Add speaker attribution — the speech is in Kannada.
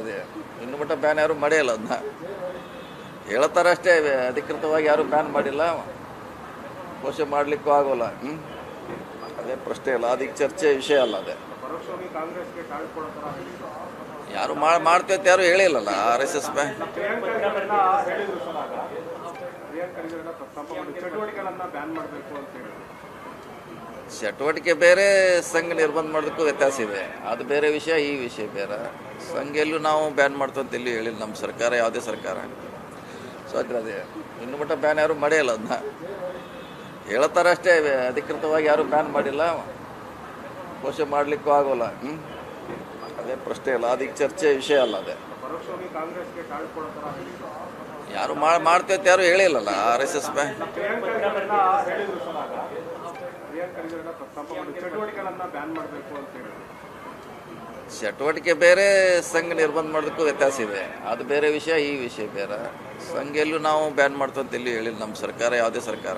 Speaker 1: ಅದೇ ಇನ್ನು ಮಟ್ಟ ಬ್ಯಾನ್ ಯಾರು ಮಾಡೇ ಇಲ್ಲ. ಅದನ್ನ ಹೇಳ್ತಾರೆ ಅಷ್ಟೇ, ಅಧಿಕೃತವಾಗಿ ಯಾರು ಬ್ಯಾನ್ ಮಾಡಿಲ್ಲ, ಘೋಷಣೆ ಮಾಡಲಿಕ್ಕೂ ಆಗೋಲ್ಲ. ಅದೇ ಪ್ರಶ್ನೆ ಇಲ್ಲ, ಅದಕ್ಕೆ ಚರ್ಚೆ ವಿಷಯ ಅಲ್ಲ. ಅದೇ ಯಾರು ಮಾಡ್ತೇವೆ ಯಾರು ಹೇಳಿಲ್ಲಲ್ಲ. RSS ಚಟುವಟಿಕೆ ಬೇರೆ, ಸಂಘ ನಿರ್ಬಂಧ ಮಾಡೋದಕ್ಕೂ ವ್ಯತ್ಯಾಸ ಇದೆ. ಅದು ಬೇರೆ ವಿಷಯ, ಈ ವಿಷಯ ಬೇರೆ. ಸಂಘ ಎಲ್ಲೂ ನಾವು ಬ್ಯಾನ್ ಮಾಡ್ತೀವಿ ಅಂತ ಎಲ್ಲಿ ಹೇಳಿಲ್ಲ ನಮ್ಮ ಸರ್ಕಾರ, ಯಾವುದೇ ಸರ್ಕಾರ. ಸೊ ಅದೇ ಇನ್ನು ಮಟ್ಟ ಬ್ಯಾನ್ ಯಾರು ಮಾಡೇ ಇಲ್ಲ. ಅದನ್ನ ಹೇಳ್ತಾರೆ ಅಷ್ಟೇ, ಅಧಿಕೃತವಾಗಿ ಯಾರು ಬ್ಯಾನ್ ಮಾಡಿಲ್ಲ, ಘೋಷಣೆ ಮಾಡಲಿಕ್ಕೂ ಆಗೋಲ್ಲ. ಅದೇ ಪ್ರಶ್ನೆ ಇಲ್ಲ, ಅದಕ್ಕೆ ಚರ್ಚೆ ವಿಷಯ ಅಲ್ಲ. ಅದೇ ಯಾರು ಮಾಡ್ತೇವೆ ಯಾರು ಹೇಳಿಲ್ಲಲ್ಲ. RSS ಚಟುವಟಿಕೆ ಬೇರೆ, ಸಂಘ ನಿರ್ಬಂಧ ಮಾಡೋದಕ್ಕೂ ವ್ಯತ್ಯಾಸ ಇದೆ. ಅದು ಬೇರೆ ವಿಷಯ, ಈ ವಿಷಯ ಬೇರೆ. ಸಂಘ ಎಲ್ಲೂ ನಾವು ಬ್ಯಾನ್ ಮಾಡ್ತೀವಿ ಅಂತ ಎಲ್ಲಿ ಹೇಳಿಲ್ಲ ನಮ್ಮ ಸರ್ಕಾರ, ಯಾವುದೇ ಸರ್ಕಾರ.